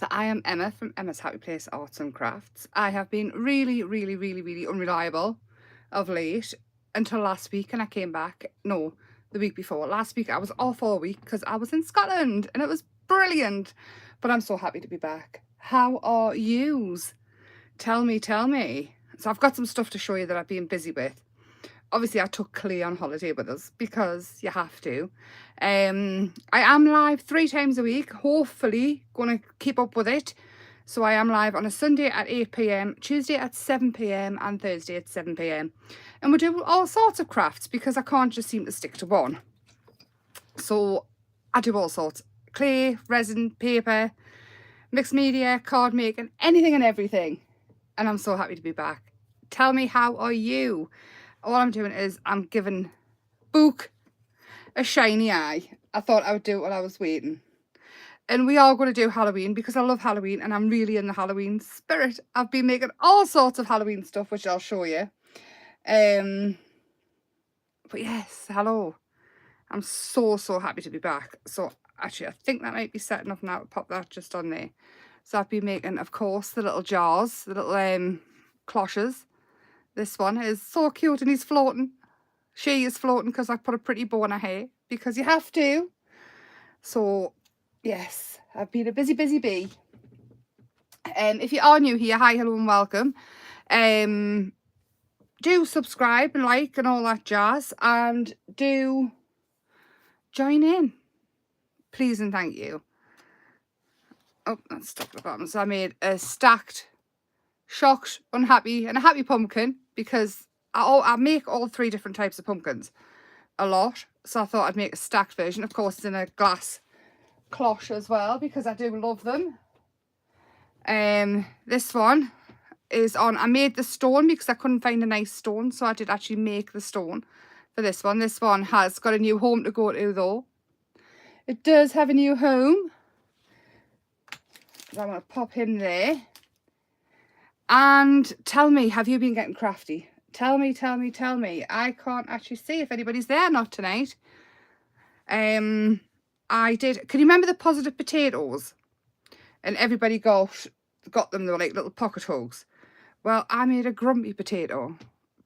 So I am Emma from Emma's Happy Place Arts and Crafts. I have been really unreliable of late until last week, and I came back, no, the week before. Last week I was off all week because I was in Scotland and it was brilliant, but I'm so happy to be back. How are yous? Tell me. So I've got some stuff to show you that I've been busy with. Obviously I took Clay on holiday with us because you have to. I am live 3 times a week, hopefully going to keep up with it. So I am live on a Sunday at 8 p.m, Tuesday at 7 p.m, and Thursday at 7 p.m. And we do all sorts of crafts because I can't just seem to stick to one. So I do all sorts: clay, resin, paper, mixed media, card making, anything and everything. And I'm so happy to be back. Tell me, how are you? All I'm doing is I'm giving Book a shiny eye. I thought I would do it while I was waiting. And we are going to do Halloween because I love Halloween and I'm really in the Halloween spirit. I've been making all sorts of Halloween stuff, which I'll show you. But yes, hello. I'm so happy to be back. So actually, I think that might be set enough now to pop that just on there. So I've been making, of course, the little jars, the little cloches. This one is so cute and he's floating. She is floating because I put a pretty bow on her hair because you have to. So yes, I've been a busy bee. If you are new here, hi, hello and welcome. Do subscribe and like and all that jazz, and do join in, please and thank you. Oh, that's stuck at the bottom. So I made a stacked, shocked, unhappy and a happy pumpkin because I make all 3 different types of pumpkins a lot. So I thought I'd make a stacked version. Of course, it's in a glass cloche as well because I do love them. This one is on, I made the stone because I couldn't find a nice stone, so I did actually make the stone for this one. This one has got a new home to go to though. It does have a new home. So I'm going to pop him there. And tell me, have you been getting crafty? Tell me. I can't actually see if anybody's there or not tonight. I did, can you remember the positive potatoes? And everybody got them, they were like little pocket hogs. Well, I made a grumpy potato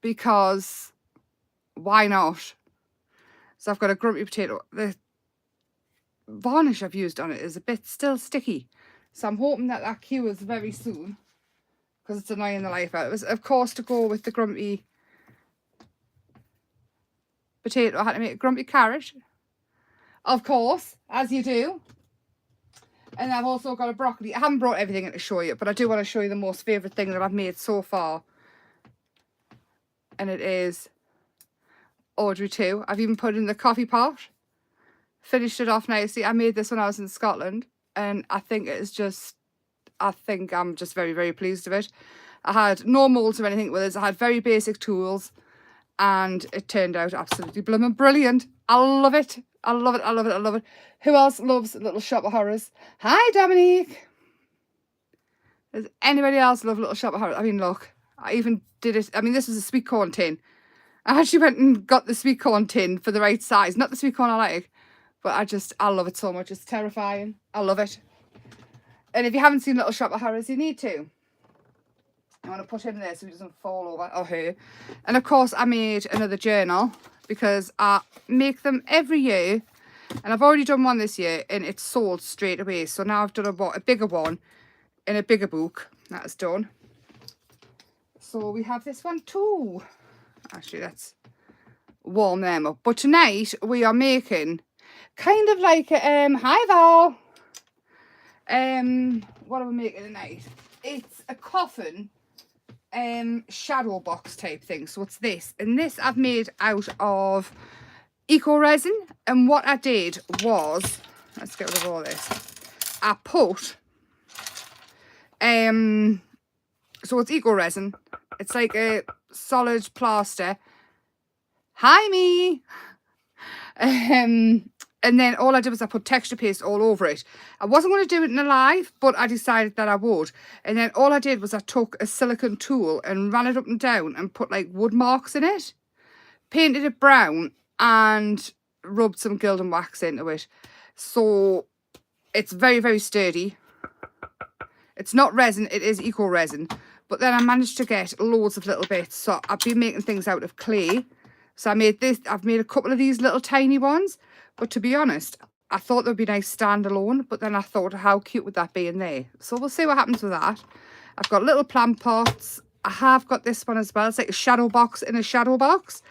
because why not? So I've got a grumpy potato. The varnish I've used on it is a bit still sticky. So I'm hoping that that cures very soon because it's annoying the life out of it. Of course, to go with the grumpy potato, I had to make a grumpy carrot. Of course, as you do. And I've also got a broccoli. I haven't brought everything in to show you, but I do want to show you the most favourite thing that I've made so far. And it is Audrey 2. I've even put it in the coffee pot. Finished it off nicely. I made this when I was in Scotland. And I think it is just, I think I'm just very pleased with it. I had no moulds or anything with it. I had very basic tools. And it turned out absolutely blooming brilliant. I love it. I love it. Who else loves Little Shop of Horrors? Hi, Dominique. Does anybody else love Little Shop of Horrors? I mean, look, I even did it. I mean, this was a sweet corn tin. I actually went and got the sweet corn tin for the right size. Not the sweet corn I like, but I love it so much. It's terrifying. I love it. And if you haven't seen Little Shop of Horrors, you need to. I want to put him there so he doesn't fall over, or her. And of course, I made another journal because I make them every year. And I've already done one this year and it's sold straight away. So now I've done a bigger one in a bigger book. That is done. So we have this one too. Actually, let's warm them up. But tonight we are making kind of like a, hi Val. What are we making tonight? It's a coffin shadow box type thing. So it's this, and this I've made out of eco resin. And what I did was, let's get rid of all this, I put so it's eco resin, it's like a solid plaster. Hi me. And then all I did was I put texture paste all over it. I wasn't going to do it in a live, but I decided that I would. And then all I did was I took a silicone tool and ran it up and down and put like wood marks in it. Painted it brown and rubbed some gilded wax into it. So it's very sturdy. It's not resin, it is eco resin. But then I managed to get loads of little bits. So I've been making things out of clay. So I made this, I've made a couple of these little tiny ones. But to be honest, I thought they'd be nice standalone. But then I thought, how cute would that be in there? So we'll see what happens with that. I've got little plant pots. I have got this one as well. It's like a shadow box in a shadow box.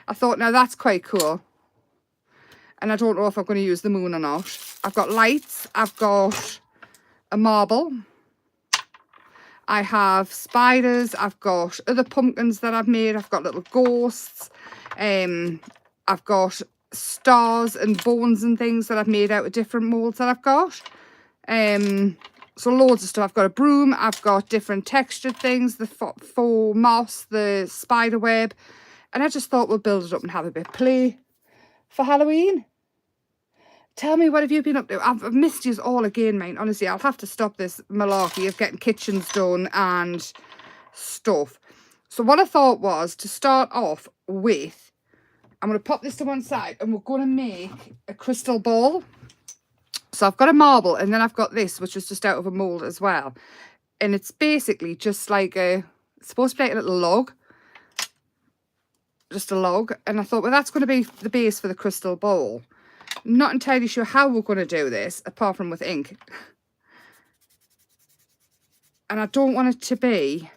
I thought, now that's quite cool. And I don't know if I'm going to use the moon or not. I've got lights. I've got a marble. I have spiders. I've got other pumpkins that I've made. I've got little ghosts. I've got stars and bones and things that I've made out of different molds that I've got. So loads of stuff. I've got a broom. I've got different textured things. The faux moss, the spider web. And I just thought we'll build it up and have a bit of play for Halloween. Tell me, what have you been up to? I've missed you all again, mate. Honestly, I'll have to stop this malarkey of getting kitchens done and stuff. So what I thought was to start off with, I'm going to pop this to one side and we're going to make a crystal ball. So I've got a marble and then I've got this, which was just out of a mould as well. And it's basically just like it's supposed to be like a little log. Just a log. And I thought, well, that's going to be the base for the crystal ball. Not entirely sure how we're going to do this, apart from with ink. And I don't want it to be,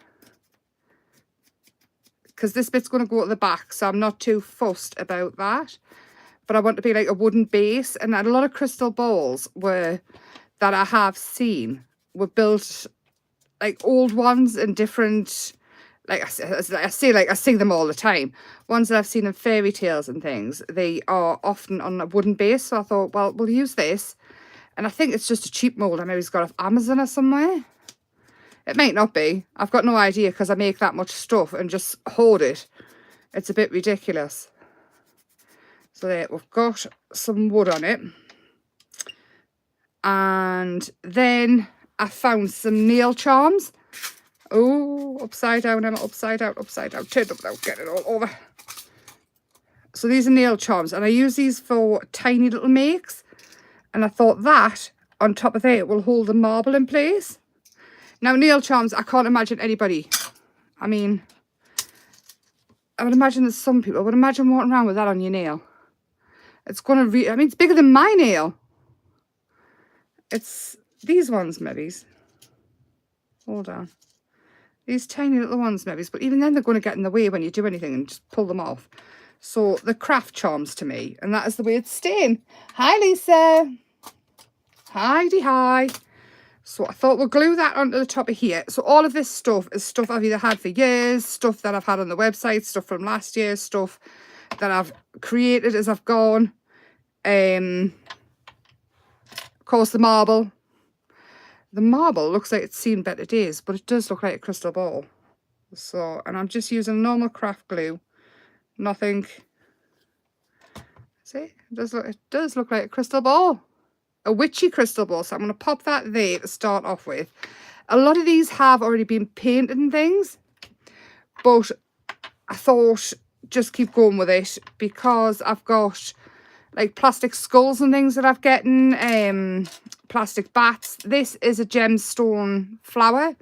because this bit's going to go at the back, so I'm not too fussed about that. But I want it to be like a wooden base. And a lot of crystal balls that I have seen were built like old ones in different, like I see them all the time. Ones that I've seen in fairy tales and things, they are often on a wooden base. So I thought, well, we'll use this. And I think it's just a cheap mold. I maybe it's got off Amazon or somewhere. It might not be. I've got no idea because I make that much stuff and just hoard it. It's a bit ridiculous. So there, we've got some wood on it. And then I found some nail charms. Oh, upside down, Emma, upside down, upside down. Turn up now, get it all over. So these are nail charms, and I use these for tiny little makes. And I thought that, on top of it, will hold the marble in place. Now, nail charms, I can't imagine anybody. I mean, I would imagine there's some people. I would imagine walking around with that on your nail. It's going to I mean, it's bigger than my nail. It's these ones, maybe. Hold on. These tiny little ones, maybe, but even then they're going to get in the way when you do anything and just pull them off. So the craft charms to me, and that is the way it's staying. Hi, Lisa. Heidi, hi. So I thought we'll glue that onto the top of here. So all of this stuff is stuff I've either had for years, stuff that I've had on the website, stuff from last year, stuff that I've created as I've gone. Of course, the marble. The marble looks like it's seen better days, but it does look like a crystal ball. So, and I'm just using normal craft glue. Nothing. See, it does look like a crystal ball. A witchy crystal ball. So I'm going to pop that there to start off with. A lot of these have already been painted and things, but I thought just keep going with it because I've got like plastic skulls and things that I've gotten, plastic bats. This is a gemstone flower,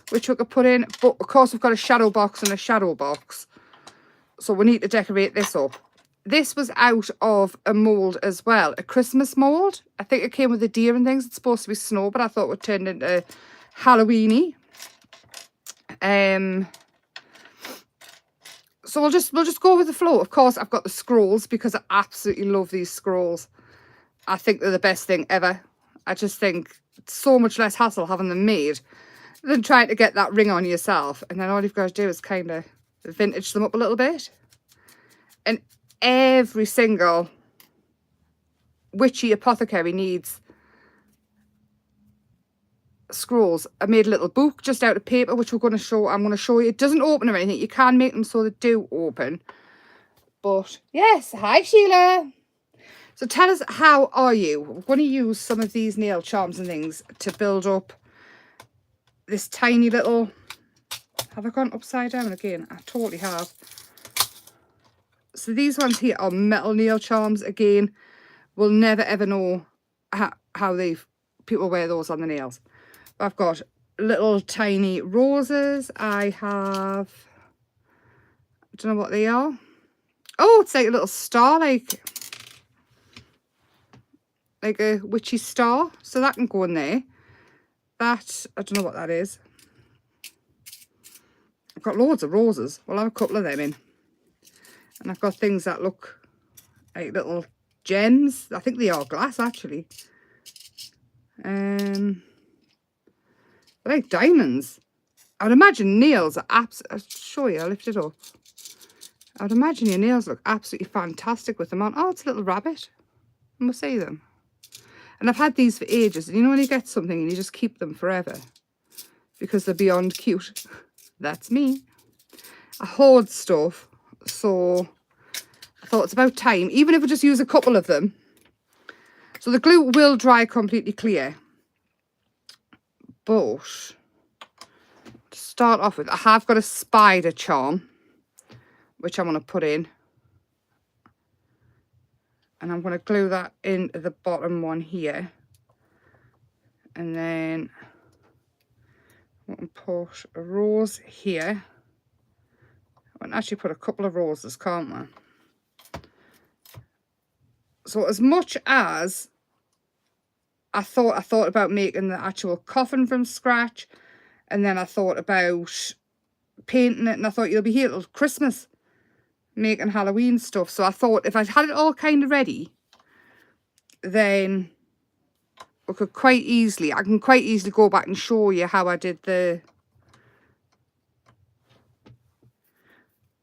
which we could put in, but of course we've got a shadow box and a shadow box, so we need to decorate this up. This was out of a mould as well, a Christmas mould. I think it came with a deer and things. It's supposed to be snow, but I thought it would turn into Halloweeny. So we'll just go with the flow. Of course, I've got the scrolls because I absolutely love these scrolls. I think they're the best thing ever. I just think it's so much less hassle having them made than trying to get that ring on yourself. And then all you've got to do is kind of vintage them up a little bit. And every single witchy apothecary needs scrolls. I made a little book just out of paper, which I'm going to show you. It doesn't open or anything. You can make them so they do open. But yes, hi Sheila. So tell us, how are you? We're going to use some of these nail charms and things to build up this tiny little... Have I gone upside down again? I totally have. So these ones here are metal nail charms. Again, we'll never ever know how people wear those on the nails. I've got little tiny roses. I have, I don't know what they are. Oh, it's like a little star, like a witchy star. So that can go in there. That, I don't know what that is. I've got loads of roses. We'll have a couple of them in. And I've got things that look like little gems. I think they are glass, actually. They're like diamonds. I'd imagine nails are absolutely... I'll show you. I'll lift it up. I'd imagine your nails look absolutely fantastic with them on. Oh, it's a little rabbit. I must see them. And I've had these for ages. And you know when you get something and you just keep them forever? Because they're beyond cute. That's me. I hoard stuff. So I thought it's about time. Even if we just use a couple of them. So the glue will dry completely clear. But to start off with, I have got a spider charm, which I'm going to put in. And I'm going to glue that into the bottom one here. And then I can put a rose here. I can actually put a couple of roses, can't I? So as much as I thought about making the actual coffin from scratch. And then I thought about painting it. And I thought, you'll be here till Christmas making Halloween stuff. So I thought if I had it all kind of ready, then I can quite easily go back and show you how I did the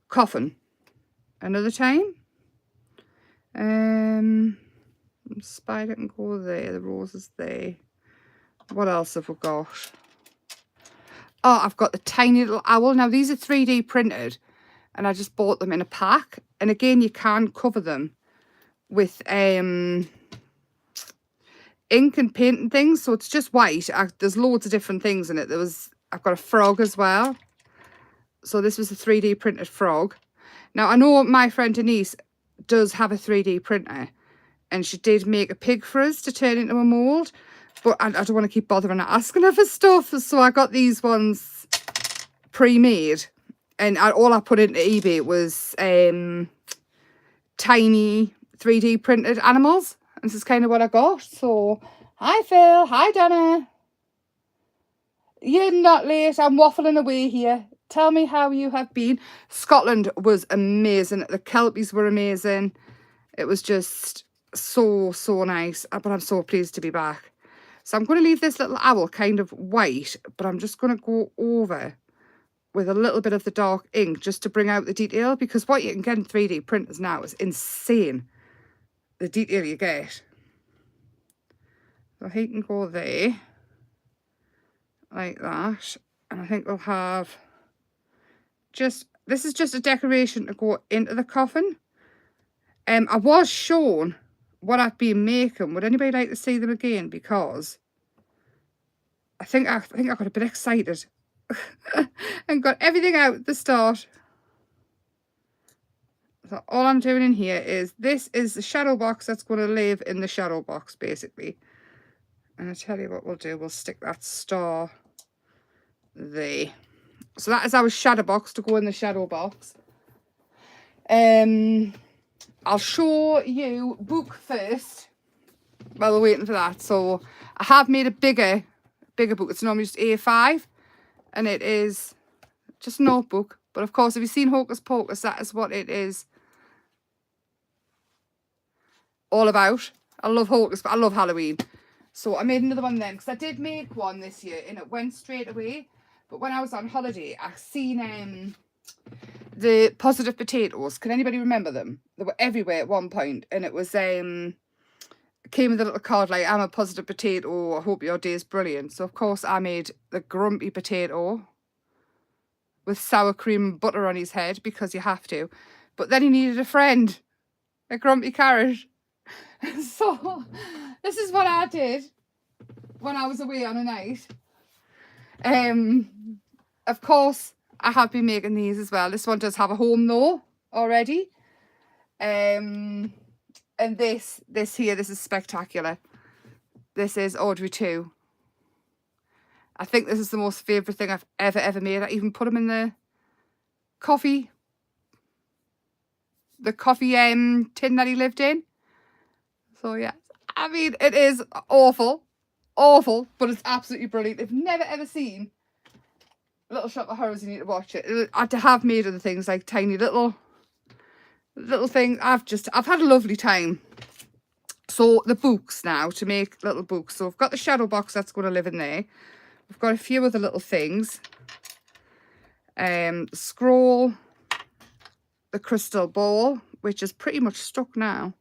coffin another time. Spider can go there, the roses there. What else have we got? Oh, I've got the tiny little owl. Now these are 3D printed and I just bought them in a pack. And again, you can cover them with ink and paint and things. So it's just white. There's loads of different things in it. I've got a frog as well. So this was a 3D printed frog. Now I know my friend Denise does have a 3D printer. And she did make a pig for us to turn into a mould. But I don't want to keep bothering asking her for stuff. So I got these ones pre-made. And all I put into eBay was tiny 3D printed animals. And this is kind of what I got. So, hi Phil. Hi Donna. You're not late. I'm waffling away here. Tell me how you have been. Scotland was amazing. The Kelpies were amazing. It was just so nice. But I'm so pleased to be back. So I'm going to leave this little owl kind of white. But I'm just going to go over with a little bit of the dark ink just to bring out the detail. Because what you can get in 3D printers now is insane. The detail you get. So he can go there. Like that. And I think we'll have this is just a decoration to go into the coffin. I was shown what I've been making. Would anybody like to see them again? Because I think I got a bit excited and got everything out at the start. So all I'm doing in here is, this is the shadow box that's going to live in the shadow box, basically. And I tell you what we'll do, we'll stick that star there. So that is our shadow box to go in the shadow box. I'll show you book first while we're waiting for that. So I have made a bigger book. It's normally just A5 and it is just a notebook. But of course, if you've seen Hocus Pocus, that is what it is all about. I love Hocus, but I love Halloween. So I made another one then, because I did make one this year and it went straight away. But when I was on holiday, I seen the positive potatoes. Can anybody remember them? They were everywhere at one point, and it was it came with a little card like, I'm a positive potato, I hope your day is brilliant. So of course I made the grumpy potato with sour cream and butter on his head, because you have to. But then he needed a friend, a grumpy carrot. So this is what I did when I was away on a night. Of course, I have been making these as well. This one does have a home though already. And this here, this is spectacular. This is Audrey 2. I think this is the most favourite thing I've ever made. I even put them in the coffee tin that he lived in. So yeah, I mean, it is awful, but it's absolutely brilliant. If you've never ever seen Little Shop of Horrors, you need to watch it. I have made other things like tiny little things. I've had a lovely time. So the books now, to make little books. So I've got the shadow box that's going to live in there. We've got a few other little things. Scroll, the crystal ball, which is pretty much stuck now.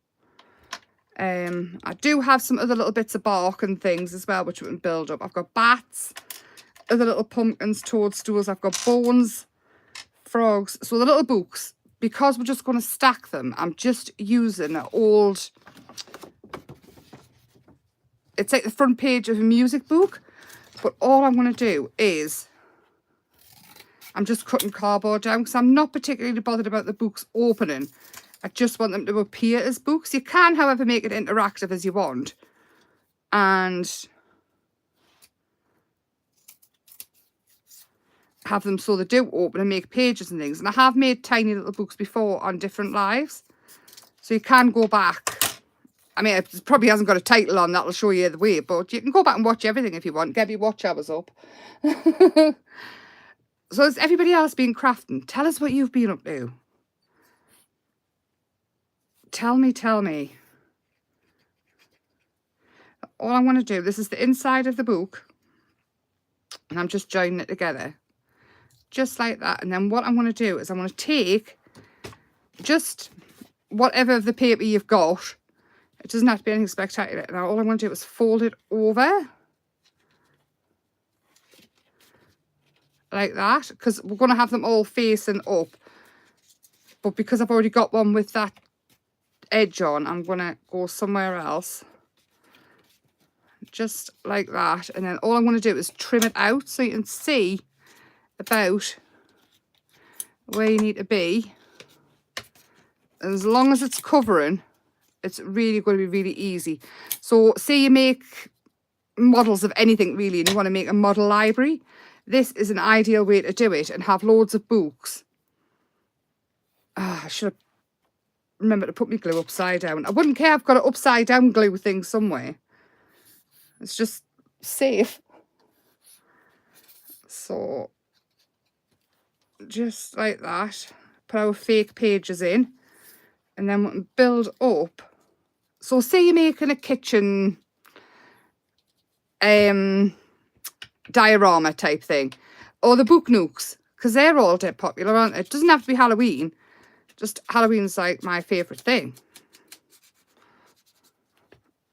I do have some other little bits of bark and things as well, which we can build up. I've got bats, other little pumpkins, toadstools. I've got bones, frogs. So the little books, because we're just going to stack them, I'm just using an old... It's like the front page of a music book. But all I'm going to do is... I'm just cutting cardboard down because I'm not particularly bothered about the books opening. I just want them to appear as books. You can, however, make it interactive as you want. And have them so they do open and make pages and things. And I have made tiny little books before on different lives. So you can go back. I mean, it probably hasn't got a title on that'll show you the way. But you can go back and watch everything if you want. Get your watch hours up. So has everybody else been crafting? Tell us what you've been up to. Tell me. All I want to do, this is the inside of the book. And I'm just joining it together. Just like that. And then what I want to do is I want to take just whatever of the paper you've got. It doesn't have to be anything spectacular. Now all I want to do is fold it over. Like that. Because we're going to have them all facing up. But because I've already got one with that edge on, I'm going to go somewhere else. Just like that. And then all I'm going to do is trim it out so you can see about where you need to be. And as long as it's covering, it's really going to be really easy. So say you make models of anything really and you want to make a model library, this is an ideal way to do it and have loads of books. I should have remembered to put my glue upside down. I wouldn't care, I've got an upside down glue thing somewhere. It's just safe. So just like that, put our fake pages in, and then we can build up. So say you're making a kitchen diorama type thing, or the book nooks, because they're all dead popular, aren't they? It doesn't have to be Halloween, just Halloween's like my favourite thing.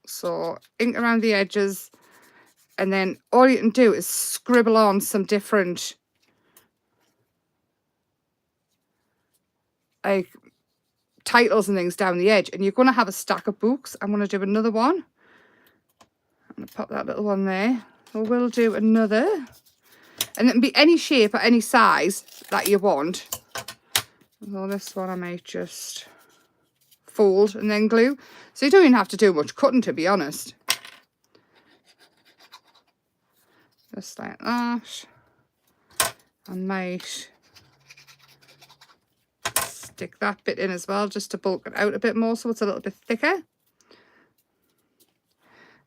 So ink around the edges, and then all you can do is scribble on some different like titles and things down the edge, and you're going to have a stack of books. I'm going to do another one. I'm going to pop that little one there. So we'll do another, and it can be any shape or any size that you want. So this one I might just fold and then glue. So you don't even have to do much cutting, to be honest. Just like that. I might stick that bit in as well, just to bulk it out a bit more so it's a little bit thicker.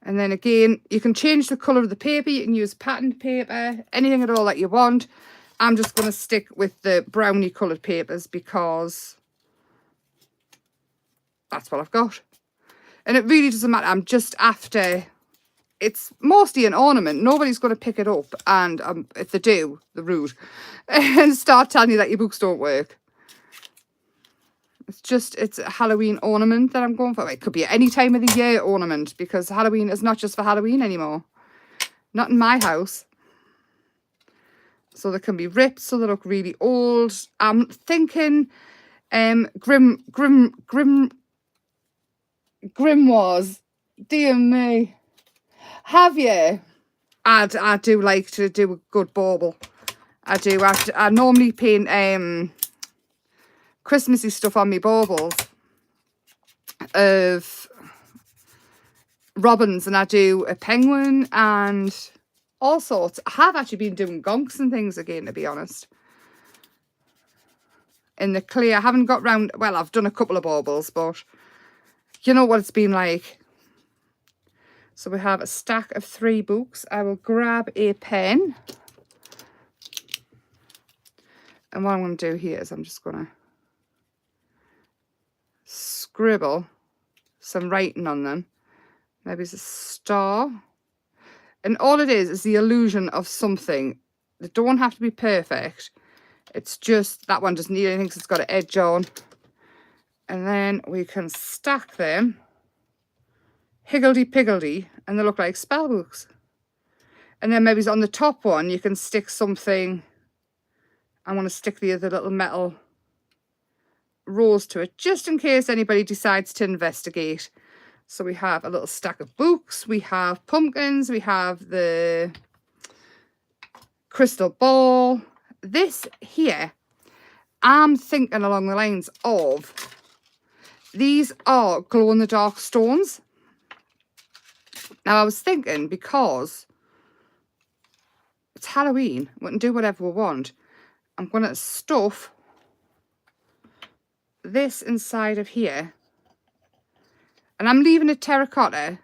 And then again, you can change the colour of the paper. You can use patterned paper, anything at all that you want. I'm just going to stick with the brownie coloured papers because that's what I've got. And it really doesn't matter. I'm just after... It's mostly an ornament. Nobody's going to pick it up. And if they do, they're rude. And start telling you that your books don't work. It's a Halloween ornament that I'm going for. It could be any time of the year ornament, because Halloween is not just for Halloween anymore. Not in my house. So they can be ripped so they look really old. I'm thinking grimoires. Dear me. Have you? I do like to do a good bauble. I do. I normally paint Christmassy stuff on my baubles of robins, and I do a penguin and all sorts. I have actually been doing gonks and things again, to be honest. In the clay, I haven't got round, well, I've done a couple of baubles, but you know what it's been like. So we have a stack of 3 books. I will grab a pen. And what I'm going to do here is I'm just going to scribble some writing on them. Maybe it's a star. And all it is the illusion of something. They don't have to be perfect. It's just, that one doesn't need anything because it's got an edge on. And then we can stack them higgledy-piggledy, and they look like spell books. And then maybe on the top one, you can stick something. I want to stick the other little metal rose to it, just in case anybody decides to investigate. So we have a little stack of books, we have pumpkins, we have the crystal ball. This here, I'm thinking along the lines of, these are glow-in-the-dark stones. Now, I was thinking, because it's Halloween, we can do whatever we want. I'm going to stuff this inside of here. And I'm leaving it terracotta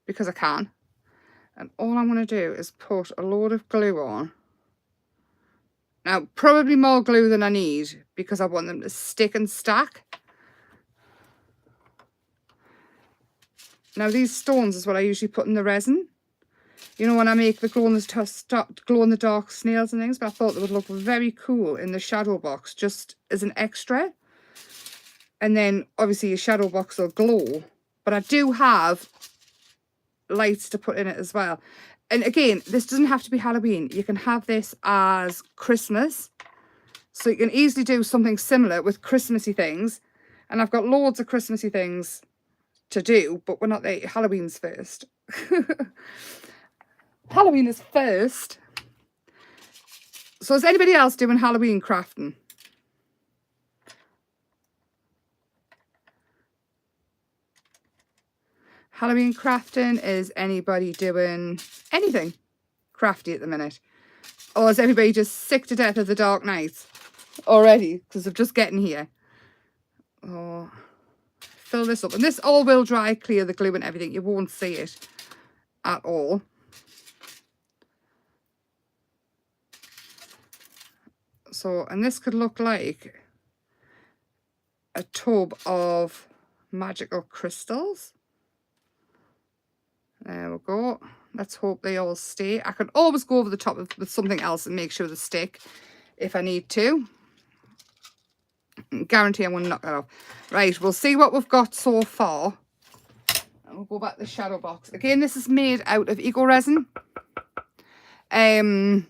because I can. And all I'm going to do is put a load of glue on. Now, probably more glue than I need because I want them to stick and stack. Now, these stones is what I usually put in the resin. You know, when I make the glow-in-the-dark snails and things, but I thought they would look very cool in the shadow box, just as an extra. And then, obviously, your shadow box will glow. But I do have lights to put in it as well. And again, this doesn't have to be Halloween. You can have this as Christmas. So you can easily do something similar with Christmassy things. And I've got loads of Christmassy things to do, but we're not there. Halloween's first. Halloween is first. So is anybody else doing Halloween crafting? Halloween crafting, is anybody doing anything crafty at the minute? Or is everybody just sick to death of the dark nights already because of just getting here? Oh, fill this up. And this all will dry clear the glue and everything. You won't see it at all. So, and this could look like a tub of magical crystals. There we go. Let's hope they all stay. I can always go over the top with something else and make sure they stick if I need to. Guarantee I won't knock that off. Right, we'll see what we've got so far. And we'll go back to the shadow box. Again, this is made out of eco resin. And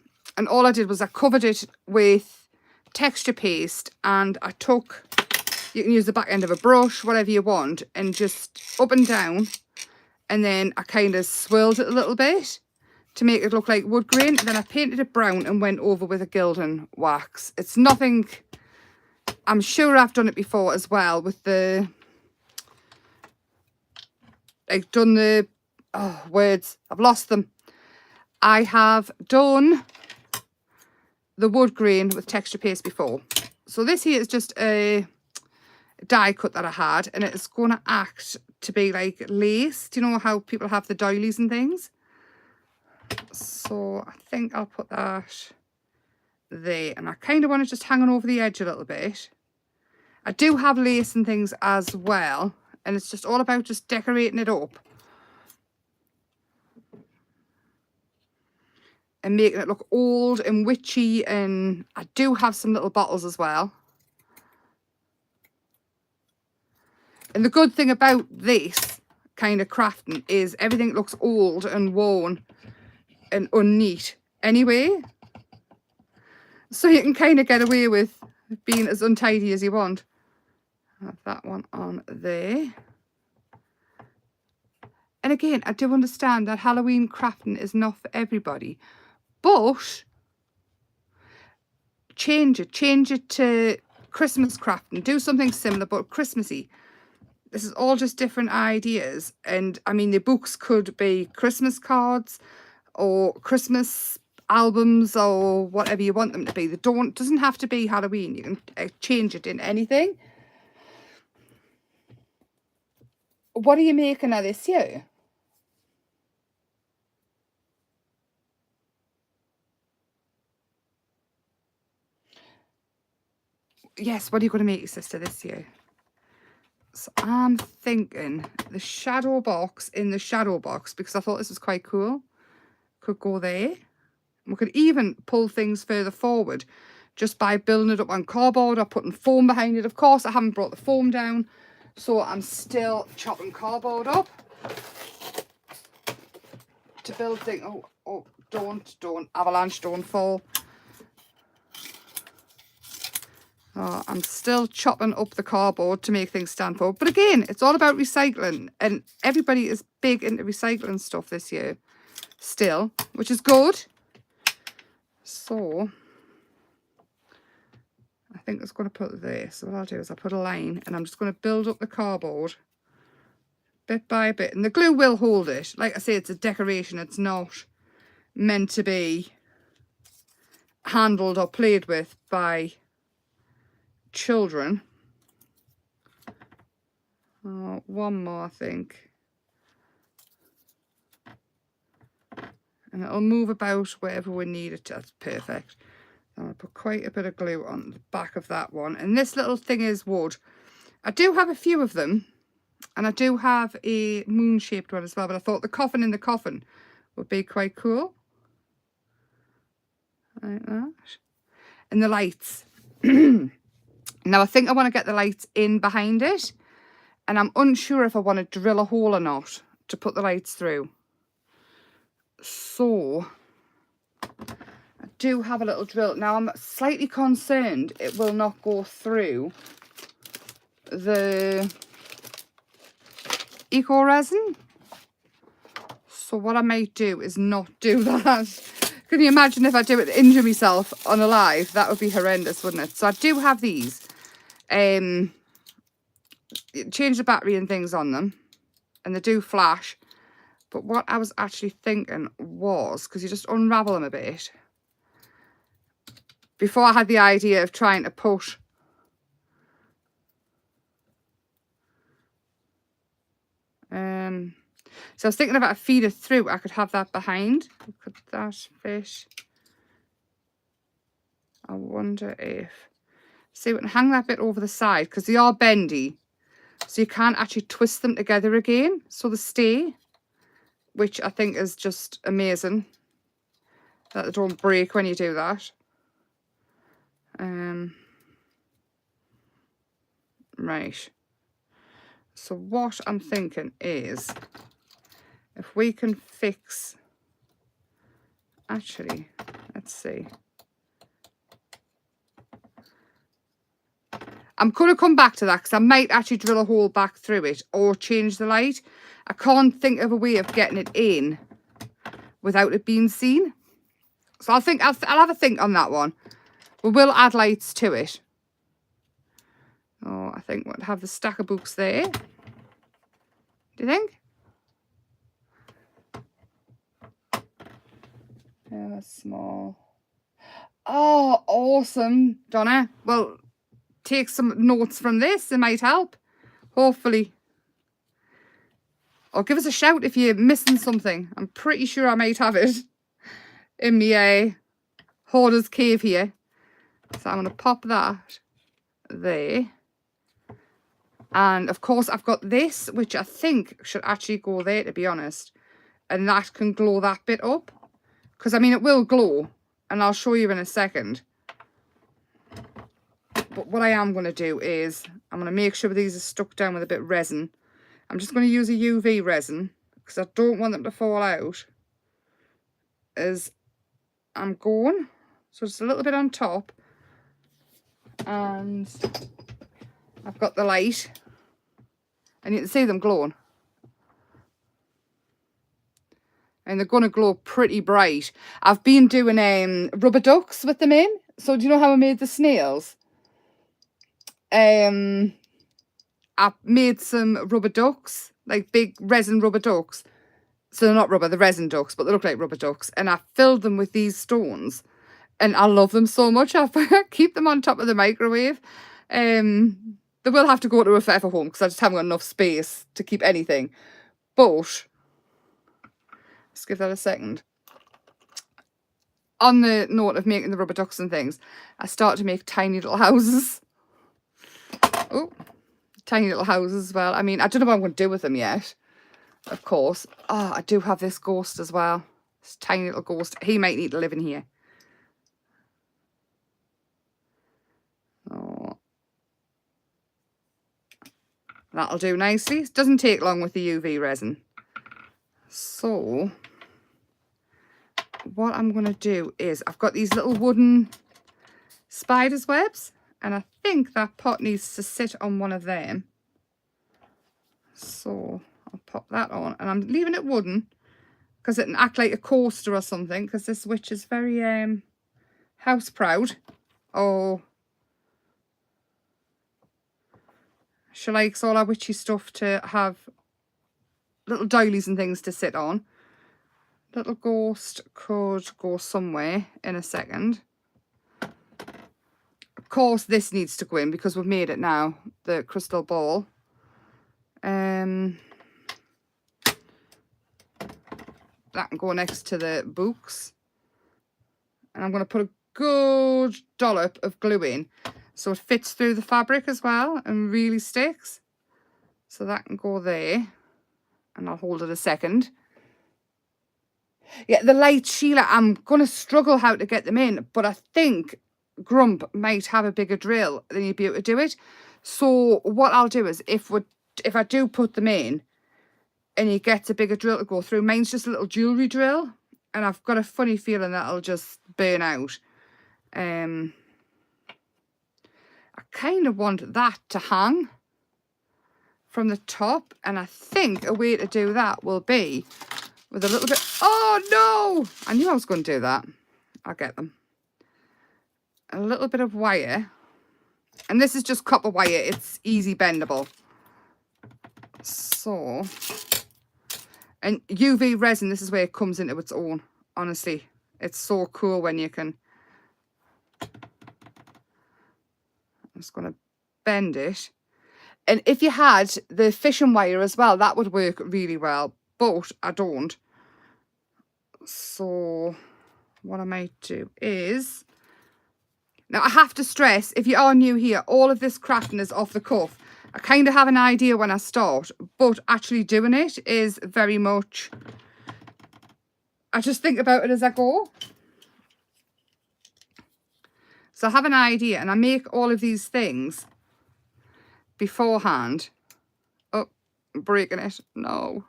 all I did was I covered it with texture paste, and I took, you can use the back end of a brush, whatever you want, and just up and down. And then I kind of swirled it a little bit to make it look like wood grain. And then I painted it brown and went over with a gilding wax. It's nothing, I'm sure I've done it before as well with the, I've done the, oh, words, I've lost them. I have done the wood grain with texture paste before. So this here is just a die cut that I had, and it's going to act to be like lace. Do you know how people have the doilies and things? So I think I'll put that there, and I kind of want it just hanging over the edge a little bit. I do have lace and things as well, and it's just all about just decorating it up and making it look old and witchy. And I do have some little bottles as well. And the good thing about this kind of crafting is everything looks old and worn and unneat anyway. So you can kind of get away with being as untidy as you want. Have that one on there. And again, I do understand that Halloween crafting is not for everybody. But change it to Christmas crafting. Do something similar but Christmassy. this is all just different ideas. And I mean, the books could be Christmas cards or Christmas albums or whatever you want them to be. They doesn't have to be Halloween. You can change it in anything. What are you making of this year? Yes, what are you going to make your sister this year? So I'm thinking the shadow box in the shadow box, because I thought this was quite cool. Could go there. We could even pull things further forward just by building it up on cardboard or putting foam behind it. Of course, I haven't brought the foam down, so I'm still chopping cardboard up to build things. Oh, don't, avalanche, don't fall. Oh, I'm still chopping up the cardboard to make things stand forward. But again, it's all about recycling, and everybody is big into recycling stuff this year still, which is good. So I think it's going to put this. So what I'll do is I'll put a line, and I'm just going to build up the cardboard bit by bit, and the glue will hold it. Like I say, it's a decoration. It's not meant to be handled or played with by children. Oh, one more, I think. And it'll move about wherever we need it to. That's perfect. I'm going to put quite a bit of glue on the back of that one. And this little thing is wood. I do have a few of them. And I do have a moon-shaped one as well. But I thought the coffin in the coffin would be quite cool. Like that. And the lights. Now, I think I want to get the lights in behind it. And I'm unsure if I want to drill a hole or not to put the lights through. So, I do have a little drill. Now, I'm slightly concerned it will not go through the eco resin. So, what I might do is not do that. Can you imagine if I do it to injure myself on a live? That would be horrendous, wouldn't it? So, I do have these. Change the battery and things on them. And they do flash. But what I was actually thinking was, because you just unravel them a bit. Before I had the idea of trying to put so I was thinking about a feeder through. I could have that behind. Could that fit? I wonder if, see, we can hang that bit over the side because they are bendy. So you can't actually twist them together again. So they stay, which I think is just amazing. That they don't break when you do that. Right. So what I'm thinking is, if we can fix, actually, let's see. I'm going to come back to that because I might actually drill a hole back through it or change the light. I can't think of a way of getting it in without it being seen. So I'll have a think on that one. We will add lights to it. Oh, I think we'll have the stack of books there. Do you think? Yeah, small. Oh, awesome, Donna. Well, take some notes from this. It might help. Hopefully. Or give us a shout if you're missing something. I'm pretty sure I might have it in my hoarder's cave here. So I'm going to pop that there. And of course I've got this, which I think should actually go there, to be honest. And that can glow that bit up. Because I mean, it will glow. And I'll show you in a second. But what I am going to do is, I'm going to make sure these are stuck down with a bit of resin. I'm just going to use a UV resin. Because I don't want them to fall out as I'm going. So just a little bit on top. And I've got the light. And you can see them glowing. And they're going to glow pretty bright. I've been doing rubber ducks with them in. So do you know how I made the snails? I made some rubber ducks, like big resin rubber ducks. So they're not rubber, they're resin ducks, but they look like rubber ducks. And I filled them with these stones. And I love them so much. I keep them on top of the microwave. They will have to go to a forever home because I just haven't got enough space to keep anything. But, let's give that a second. On the note of making the rubber ducks and things, I started to make tiny little houses. Oh, tiny little houses as well. I mean, I don't know what I'm going to do with them yet, of course. Oh, I do have this ghost as well. This tiny little ghost. He might need to live in here. Oh, that'll do nicely. It doesn't take long with the UV resin. So, what I'm going to do is, I've got these little wooden spider's webs, and I think that pot needs to sit on one of them. So, I'll pop that on, and I'm leaving it wooden because it can act like a coaster or something, because this witch is very house proud. Oh, she likes all our witchy stuff to have little doilies and things to sit on. Little ghost could go somewhere in a second. Of course, this needs to go in because we've made it now, the crystal ball. That can go next to the books. And I'm going to put a good dollop of glue in so it fits through the fabric as well and really sticks. So that can go there. And I'll hold it a second. Yeah, the lights, Sheila, I'm going to struggle how to get them in, but I think Grump might have a bigger drill than you'd be able to do it. So what I'll do is, if I do put them in and he gets a bigger drill to go through, mine's just a little jewellery drill, and I've got a funny feeling that it'll just burn out. I kind of want that to hang from the top, and I think a way to do that will be with a little bit... Oh, no! I knew I was going to do that. I'll get them. A little bit of wire. And this is just copper wire. It's easy bendable. So... And UV resin, this is where it comes into its own. Honestly. It's so cool when you can... I'm just going to bend it. And if you had the fishing wire as well, that would work really well. But I don't. So what I might do is... Now, I have to stress, if you are new here, all of this crafting is off the cuff. I kind of have an idea when I start, but actually doing it is very much... I just think about it as I go. So I have an idea, and I make all of these things beforehand. Oh, I'm breaking it. No.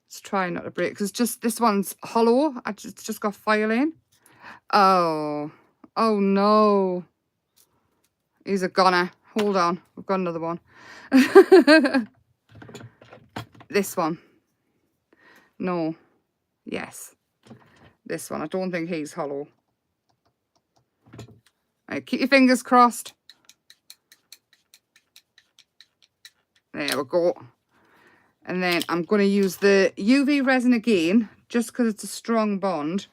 Let's try not to break, because just this one's hollow. It's just got file in. Oh. Oh, no. He's a goner. Hold on. We've got another one. This one. No. Yes. This one. I don't think he's hollow. Right, keep your fingers crossed. There we go. And then I'm going to use the UV resin again, just because it's a strong bond.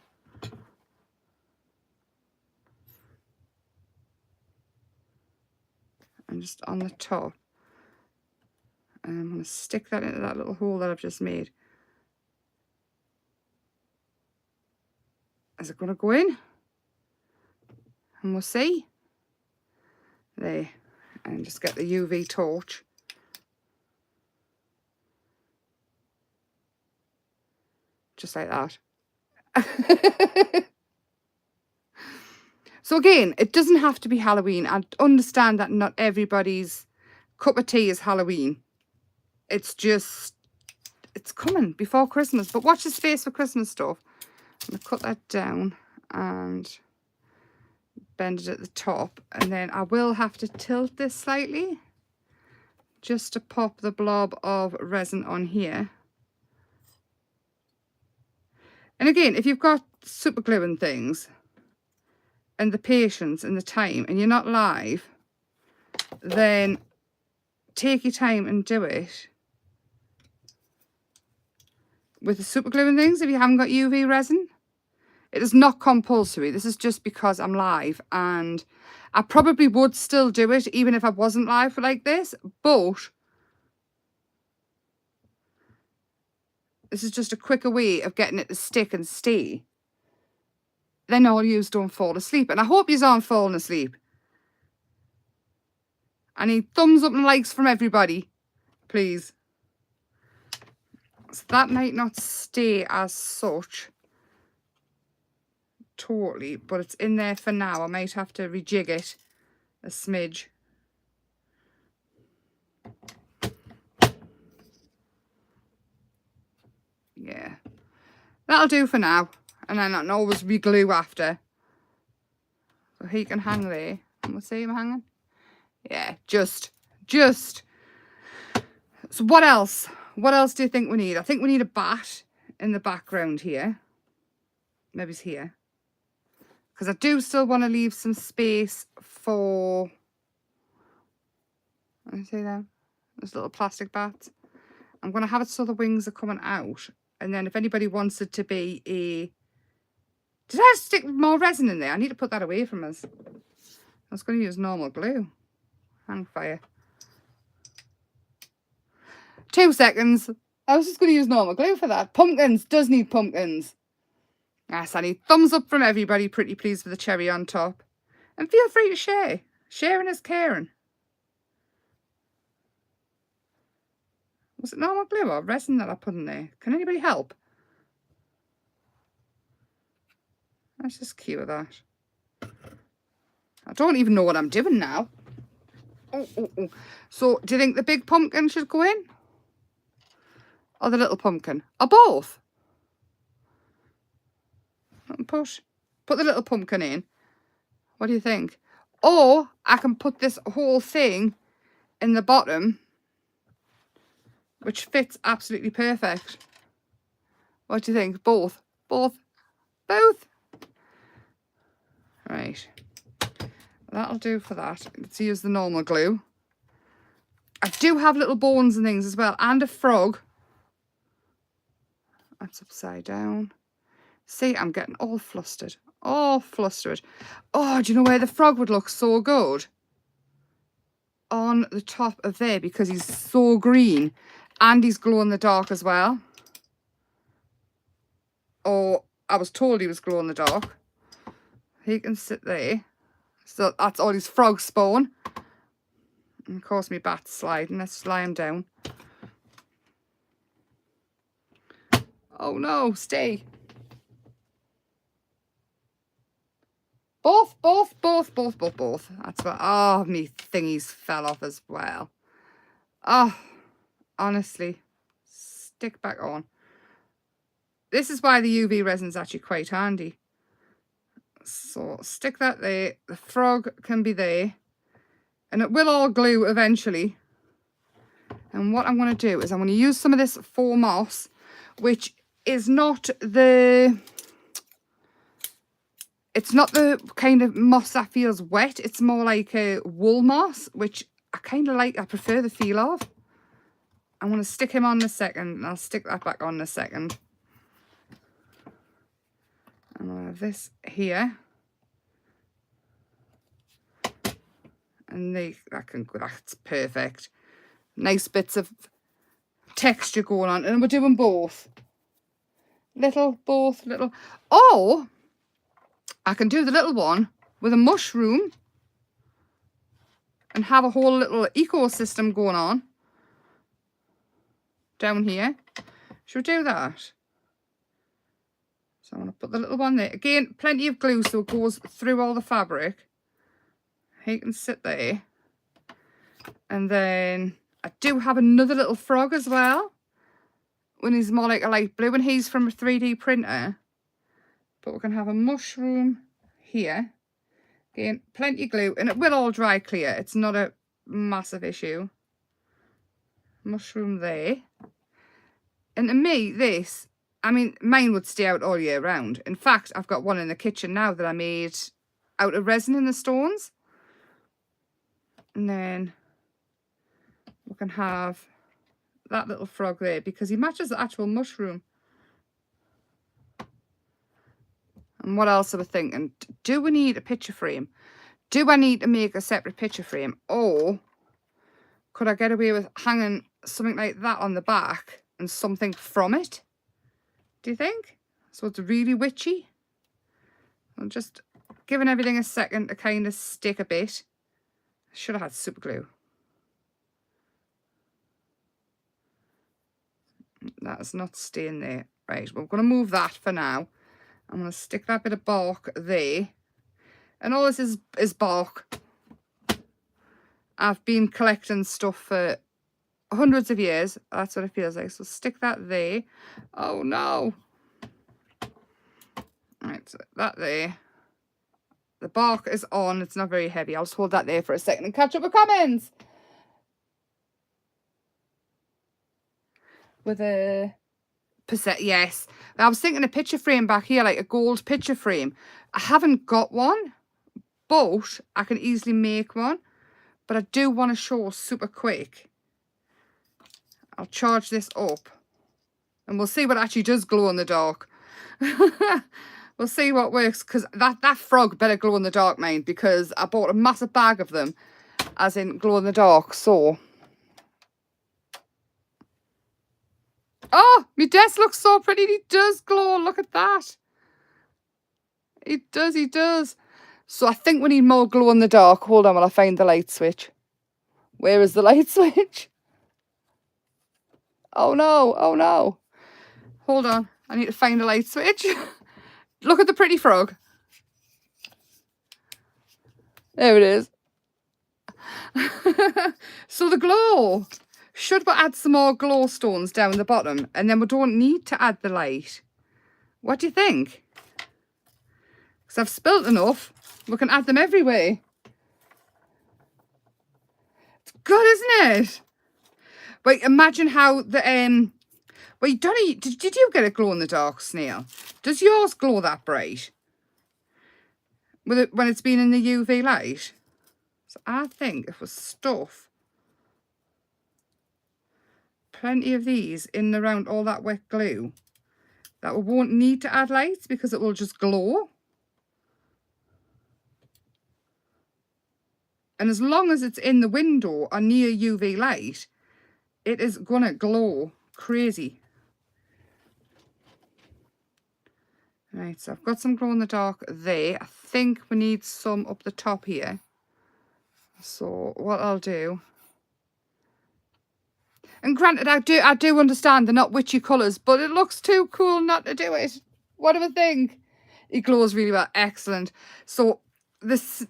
And just on the top. And I'm going to stick that into that little hole that I've just made. Is it going to go in? And we'll see. There. And just get the UV torch. Just like that. So again, it doesn't have to be Halloween. I understand that not everybody's cup of tea is Halloween. It's just, it's coming before Christmas. But watch the space for Christmas stuff. I'm going to cut that down and bend it at the top. And then I will have to tilt this slightly just to pop the blob of resin on here. And again, if you've got super glue and things, and the patience and the time, and you're not live, then take your time and do it with the super glue and things if you haven't got UV resin. It is not compulsory. This is just because I'm live, and I probably would still do it even if I wasn't live like this, but this is just a quicker way of getting it to stick and stay. Then all yous don't fall asleep, and I hope yous aren't falling asleep. I need thumbs up and likes from everybody, please. So that might not stay as such totally, but it's in there for now. I might have to rejig it a smidge. Yeah, that'll do for now, and then I can always re-glue after. So he can hang there, and we'll see him hanging. Yeah, just. So what else? What else do you think we need? I think we need a bat in the background here. Maybe it's here. Because I do still want to leave some space for... Let me see there. Those little plastic bats. I'm going to have it so the wings are coming out. And then if anybody wants it to be a... Did I stick more resin in there? I need to put that away from us. I was going to use normal glue. Hang fire. 2 seconds. I was just going to use normal glue for that. Pumpkins. Does need pumpkins. Yes, I need thumbs up from everybody. Pretty pleased with the cherry on top. And feel free to share. Sharing is caring. Was it normal glue or resin that I put in there? Can anybody help? Let's just cue that. I don't even know what I'm doing now. Oh. So, do you think the big pumpkin should go in? Or the little pumpkin? Or both? Push. Put the little pumpkin in. What do you think? Or I can put this whole thing in the bottom, which fits absolutely perfect. What do you think? Both? Both? Right. That'll do for that. Let's use the normal glue. I do have little bones and things as well, and a frog. That's upside down. See, I'm getting all flustered. All flustered. Oh, do you know where the frog would look so good? On the top of there, because he's so green. And he's glow in the dark as well. Or I was told he was glow in the dark. He can sit there. So that's all his frog spawn. And of course my bat's sliding. Let's lie him down. Oh no, stay. Both. That's what, oh, me thingies fell off as well. Oh, honestly, stick back on. This is why the UV resin's actually quite handy. So stick that there. The frog can be there. And it will all glue eventually. And what I'm going to do is I'm going to use some of this faux moss, which is not the... It's not the kind of moss that feels wet. It's more like a wool moss, which I kind of like. I prefer the feel of. I'm going to stick him on in a second, and I'll stick that back on in a second. And I'll have this here. And that's perfect. Nice bits of texture going on. And we're doing both. Both little. Oh! I can do the little one with a mushroom and have a whole little ecosystem going on down here. Should we do that? So I'm going to put the little one there. Again, plenty of glue so it goes through all the fabric. He can sit there. And then I do have another little frog as well. When he's more like a light blue, and he's from a 3D printer. But we can have a mushroom here. Again, plenty of glue, and it will all dry clear. It's not a massive issue. Mushroom there. And to me, this, I mean, mine would stay out all year round. In fact, I've got one in the kitchen now that I made out of resin in the stones. And then we can have that little frog there because he matches the actual mushroom. And what else are we thinking? Do we need a picture frame? Do I need to make a separate picture frame? Or could I get away with hanging something like that on the back and something from it? Do you think? So it's really witchy. I'm just giving everything a second to kind of stick a bit. I should have had super glue. That is not staying there. Right, we're going to move that for now. I'm going to stick that bit of bark there. And all this is bark. I've been collecting stuff for hundreds of years. That's what it feels like. So stick that there. Oh no. Right, so that there. The bark is on. It's not very heavy. I'll just hold that there for a second and catch up with comments. With a percent, yes. I was thinking a picture frame back here, like a gold picture frame. I haven't got one, but I can easily make one. But I do want to show super quick. I'll charge this up. And we'll see what actually does glow in the dark. We'll see what works. Because that frog better glow in the dark, mind. Because I bought a massive bag of them. As in glow in the dark. So. Oh, my desk looks so pretty. He does glow. Look at that. He does, he does. So I think we need more glow in the dark. Hold on while I find the light switch. Where is the light switch? Oh no, oh no. Hold on, I need to find the light switch. Look at the pretty frog. There it is. So the glow. Should we add some more glow stones down the bottom and then we don't need to add the light? What do you think? Because I've spilt enough. We can add them everywhere. It's good, isn't it? But imagine how the wait, Donnie, did you get a glow in the dark snail? Does yours glow that bright? With it when it's been in the UV light? So I think if we stuff plenty of these in and around all that wet glue, that we won't need to add lights because it will just glow. And as long as it's in the window or near UV light, it is gonna glow crazy. Right, so I've got some glow in the dark there. I think we need some up the top here. So what I'll do, and granted, I do understand they're not witchy colours, but it looks too cool not to do it. What do I think? It glows really well. Excellent. So this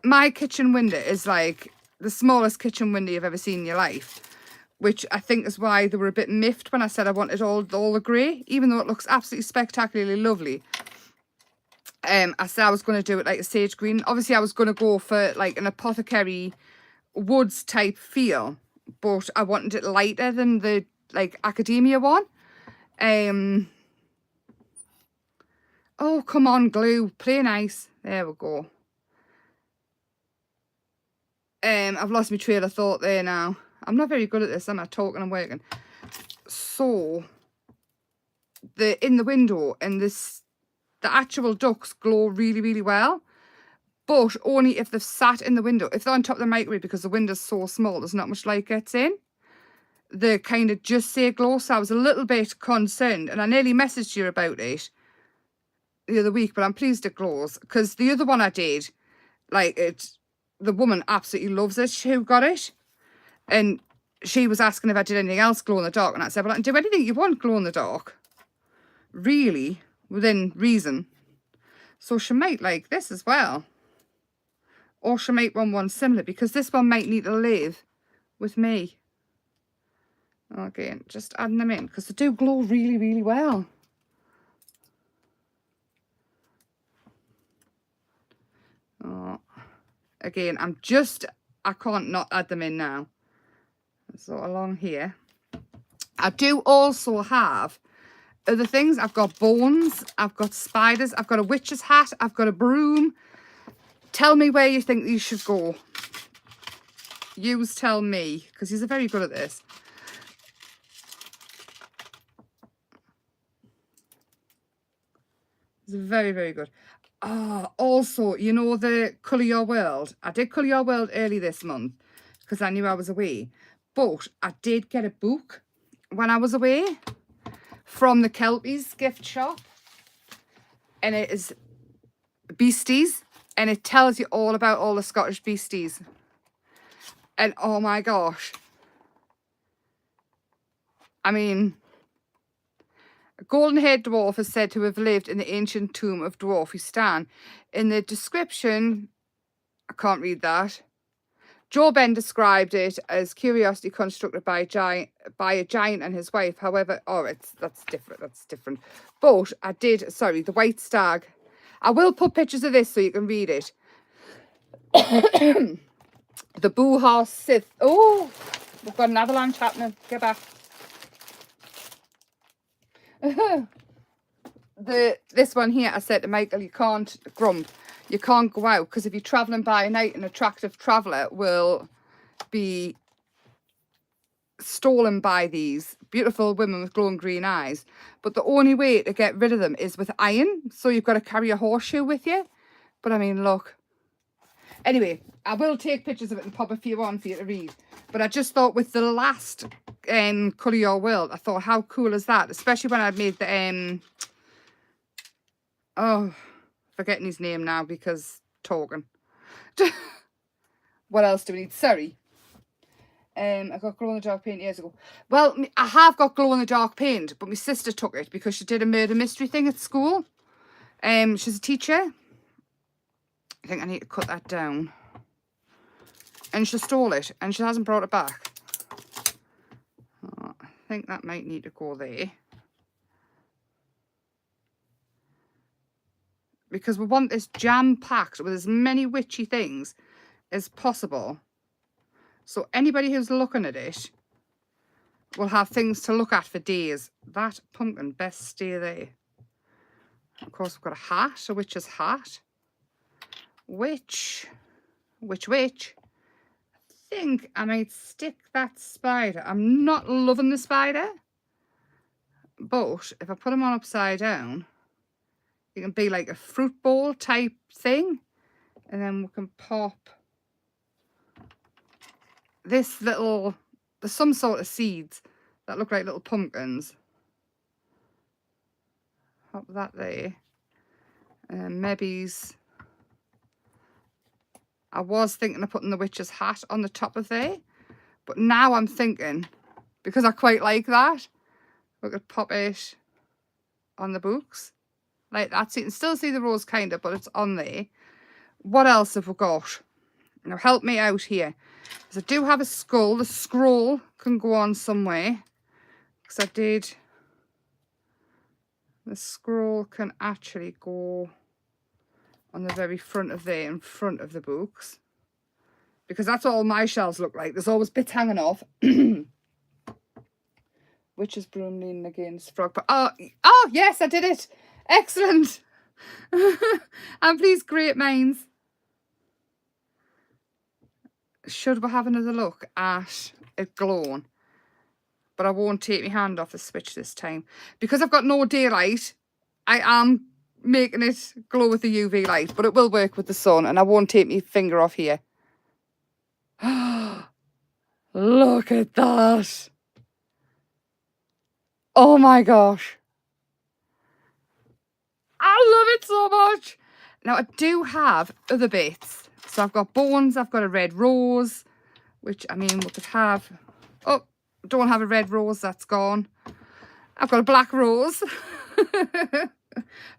my kitchen window is like the smallest kitchen window you've ever seen in your life, which I think is why they were a bit miffed when I said I wanted all the grey, even though it looks absolutely spectacularly lovely. I said I was going to do it like a sage green. Obviously, I was going to go for like an apothecary woods type feel, but I wanted it lighter than the like academia one. Oh, come on, glue. Play nice. There we go. I've lost my trail of thought there now. I'm not very good at this, am I? Talking and working. So, in the window and the actual ducks glow really, really well. But only if they've sat in the window. If they're on top of the microwave, because the window's so small, there's not much light gets in. They kind of just say glow. So I was a little bit concerned. And I nearly messaged you about it the other week. But I'm pleased it glows. Because the other one I did, like the woman absolutely loves it. Who got it? And she was asking if I did anything else glow in the dark. And I said, well, I can do anything you want glow in the dark. Really, within reason. So she might like this as well. Or she might want one similar, because this one might need to live with me. Okay, just adding them in, because they do glow really, really well. Oh, again, I can't not add them in now. So along here. I do also have other things. I've got bones, I've got spiders, I've got a witch's hat, I've got a broom. Tell me where you think these should go. Yous tell me, because he's very good at this. He's very, very good. Also, you know the Colour Your World? I did Colour Your World early this month because I knew I was away. But I did get a book when I was away from the Kelpies gift shop. And it is beasties. And it tells you all about all the Scottish beasties. And oh my gosh. I mean, a golden-haired dwarf is said to have lived in the ancient tomb of Dwarfy Stan. In the description, I can't read that. Joe Ben described it as curiosity constructed by a giant and his wife. However, that's different. But I did, sorry, the White Stag. I will put pictures of this so you can read it. The Boo Sith. Oh, we've got an avalanche happening. Get back. This one here, I said to Michael, you can't go out because if you're travelling by night, an attractive traveller will be stolen by these beautiful women with glowing green eyes. But the only way to get rid of them is with iron. So you've got to carry a horseshoe with you. But I mean, look. Anyway, I will take pictures of it and pop a few on for you to read. But I just thought with the last Colour Your World, I thought, how cool is that? Especially when I made the... forgetting his name now because talking. What else do we need? Sorry. I got glow-in-the-dark paint years ago. Well, I have got glow-in-the-dark paint, but my sister took it because she did a murder mystery thing at school. She's a teacher. I think I need to cut that down. And she stole it, and she hasn't brought it back. I think that might need to go there. Because we want this jam-packed with as many witchy things as possible. So anybody who's looking at it will have things to look at for days. That pumpkin best stay there. Of course, we've got a hat, a witch's hat. Witch. I think I might stick that spider. I'm not loving the spider. But if I put him on upside down, it can be like a fruit bowl type thing. And then we can pop this little, there's some sort of seeds that look like little pumpkins. Pop that there. And maybe's, I was thinking of putting the witch's hat on the top of there. But now I'm thinking, because I quite like that, we could pop it on the books. Like that. So you can still see the rose kind of, but it's on there. What else have we got? Now help me out here. Because I do have a skull. The scroll can go on somewhere. Because I did. The scroll can actually go on the very front of there, in front of the books. Because that's what all my shelves look like. There's always bits hanging off. Witch's broom leaning against frog. But oh yes, I did it. Excellent. And please, great minds. Should we have another look at it glowing? But I won't take my hand off the switch this time. Because I've got no daylight, I am making it glow with the UV light. But it will work with the sun. And I won't take my finger off here. Look at that. Oh my gosh. I love it so much. Now, I do have other bits. So I've got bones. I've got a red rose, which, I mean, we could have... Oh, don't have a red rose. That's gone. I've got a black rose.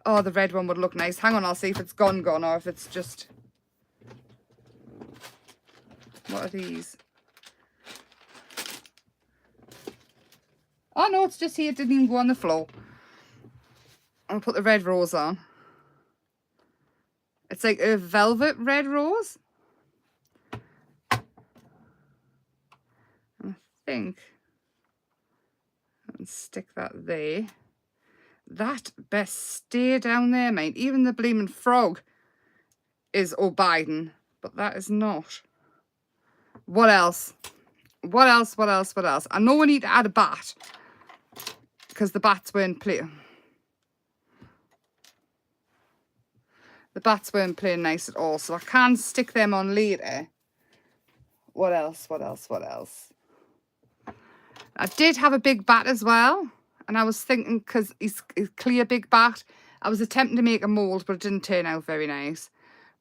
Oh, the red one would look nice. Hang on, I'll see if it's gone or if it's just... What are these? Oh, no, it's just here. It didn't even go on the floor. I'll put the red rose on. It's like a velvet red rose. I think I can stick that there. That best stay down there, mate. Even the bleeming frog is O'Biden, but that is not. What else? What else? What else? What else? I know we need to add a bat because the bats weren't playing. The bats weren't playing nice at all, so I can stick them on later. What else? What else? What else? I did have a big bat as well, and I was thinking, because he's a clear big bat, I was attempting to make a mould, but it didn't turn out very nice.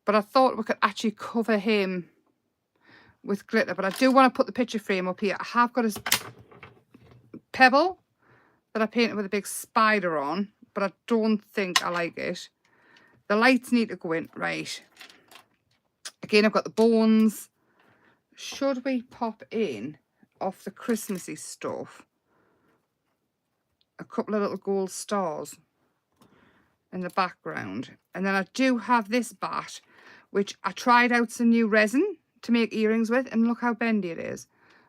But I thought we could actually cover him with glitter, but I do want to put the picture frame up here. I have got a pebble that I painted with a big spider on, but I don't think I like it. The lights need to go in. Right. Again, I've got the bones. Should we pop in, off the Christmassy stuff, a couple of little gold stars in the background? And then I do have this bat, which I tried out some new resin to make earrings with, and look how bendy it is.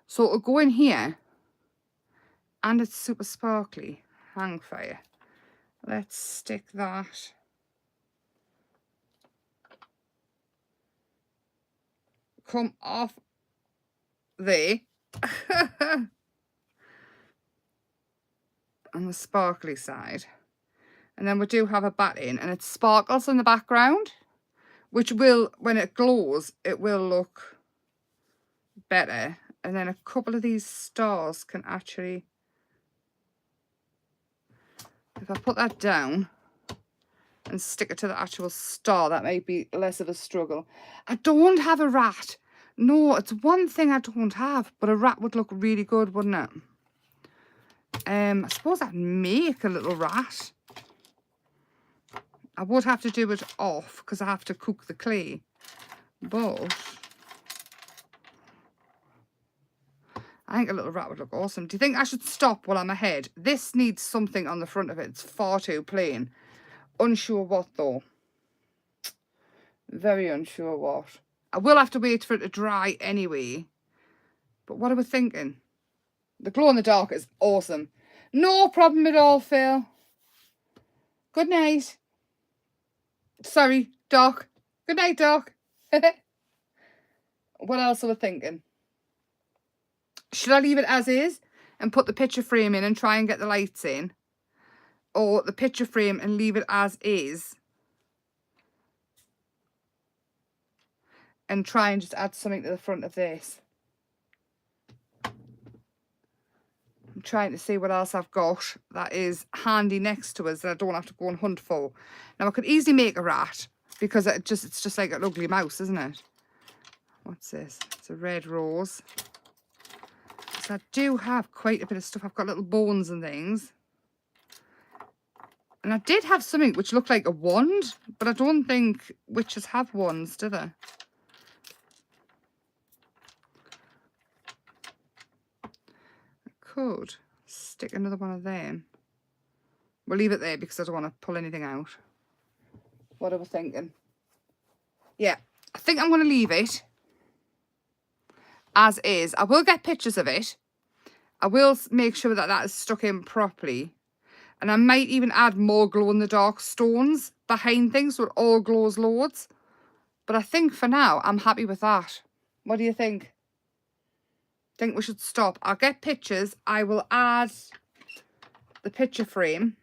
So it'll go in here, and it's super sparkly. Hang fire. Let's stick that. Come off there. On the sparkly side. And then we do have a bat in, and it sparkles in the background, which will, when it glows, it will look better. And then a couple of these stars can actually, if I put that down and stick it to the actual star, that might be less of a struggle. I don't have a rat. No, it's one thing I don't have, but a rat would look really good, wouldn't it? I suppose I'd make a little rat. I would have to do it off because I have to cook the clay. But I think a little rat would look awesome. Do you think I should stop while I'm ahead? This needs something on the front of it. It's far too plain. Unsure what though. Very unsure what. I will have to wait for it to dry anyway. But what are we thinking? The glow in the dark is awesome. No problem at all, Phil. Good night. Sorry, Doc. Good night, Doc. What else are we thinking? Should I leave it as is and put the picture frame in and try and get the lights in? Or the picture frame and leave it as is and try and just add something to the front of this? I'm trying to see what else I've got that is handy next to us that I don't have to go and hunt for. Now I could easily make a rat because it's just like an ugly mouse, isn't it? What's this? It's a red rose. So I do have quite a bit of stuff. I've got little bones and things. And I did have something which looked like a wand, but I don't think witches have wands, do they? Could stick another one of them. We'll leave it there because I don't want to pull anything out. What are we thinking? Yeah, I think I'm going to leave it as is. I will get pictures of it. I will make sure that that is stuck in properly. And I might even add more glow-in-the-dark stones behind things so it all glows loads. But I think for now, I'm happy with that. What do you think? Think we should stop. I'll get pictures. I will add the picture frame.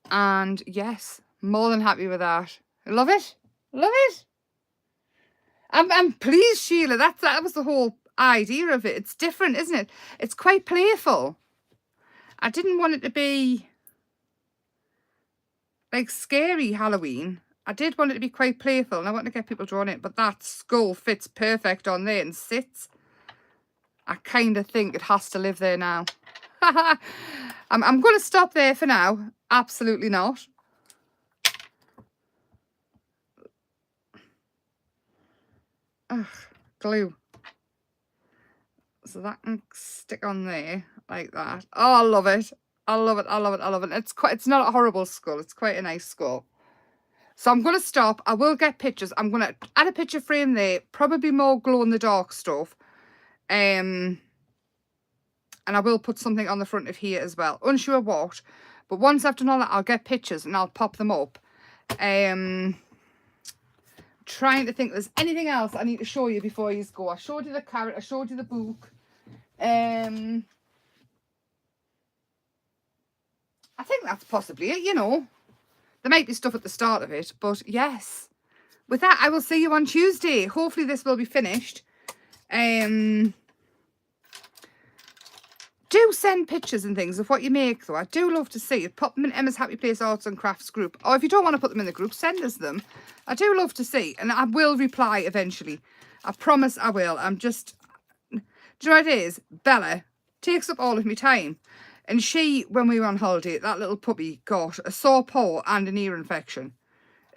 And yes, more than happy with that. Love it. Love it. I'm pleased, Sheila. That was the whole idea of it. It's different, isn't it? It's quite playful. I didn't want it to be like scary Halloween. I did want it to be quite playful, and I want to get people drawing it, but that skull fits perfect on there and sits. I kind of think it has to live there now. I'm going to stop there for now. Absolutely not. Ugh, glue. So that can stick on there like that. Oh, I love it. I love it. I love it. I love it. It's not a horrible skull. It's quite a nice skull. So I'm going to stop. I will get pictures. I'm going to add a picture frame there. Probably more glow-in-the-dark stuff. And I will put something on the front of here as well. Unsure what. But once I've done all that, I'll get pictures and I'll pop them up. trying to think if there's anything else I need to show you before you go. I showed you the carrot, I showed you the book. I think that's possibly it, you know. There might be stuff at the start of it, but yes. With that, I will see you on Tuesday. Hopefully this will be finished. Do send pictures and things of what you make, though. I do love to see it. Pop them in Emma's Happy Place Arts and Crafts group. Or if you don't want to put them in the group, send us them. I do love to see. And I will reply eventually. I promise I will. I'm just... Do you know what it is? Bella takes up all of my time. And she, when we were on holiday, that little puppy got a sore paw and an ear infection.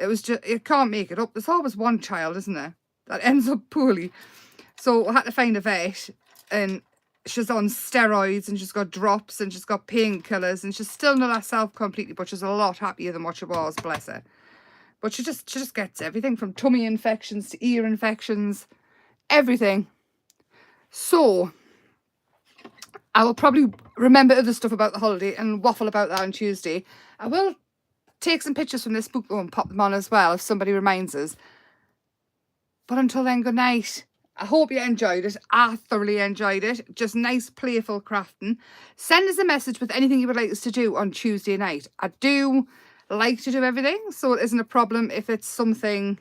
It was just... You can't make it up. There's always one child, isn't there, that ends up poorly. So I had to find a vet, and she's on steroids, and she's got drops, and she's got painkillers, and she's still not herself completely, but she's a lot happier than what she was, bless her. But she just gets everything from tummy infections to ear infections, everything. So I will probably remember other stuff about the holiday and waffle about that on Tuesday. I will take some pictures from this book though and pop them on as well if somebody reminds us. But until then, good night. I hope you enjoyed it. I thoroughly enjoyed it. Just nice, playful crafting. Send us a message with anything you would like us to do on Tuesday night. I do like to do everything, so it isn't a problem if it's something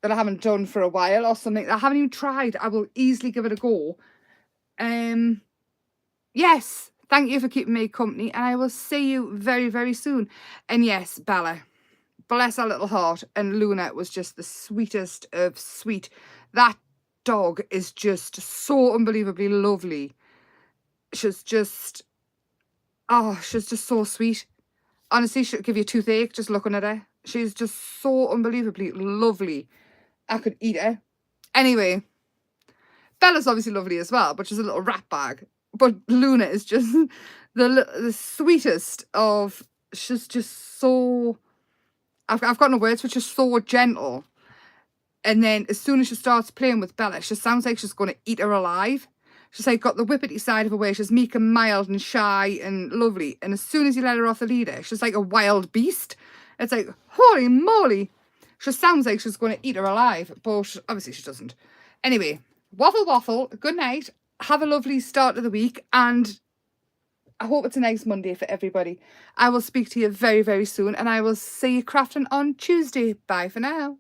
that I haven't done for a while or something that I haven't even tried. I will easily give it a go. Yes, thank you for keeping me company, and I will see you very, very soon. And yes, Bella, bless her little heart, and Luna was just the sweetest of sweet. That dog is just so unbelievably lovely. She's just so sweet. Honestly, she'll give you a toothache just looking at her. She's just so unbelievably lovely. I could eat her. Anyway, Bella's obviously lovely as well, but she's a little rat bag. But Luna is just the sweetest of... She's just so... I've got no words, but she's so gentle. And then as soon as she starts playing with Bella, she sounds like she's going to eat her alive. She's like got the whippety side of her way. She's meek and mild and shy and lovely. And as soon as you let her off the leader, she's like a wild beast. It's like, holy moly. She sounds like she's going to eat her alive, but obviously she doesn't. Anyway, waffle waffle, good night. Have a lovely start of the week, and I hope it's a nice Monday for everybody. I will speak to you very, very soon, and I will see you crafting on Tuesday. Bye for now.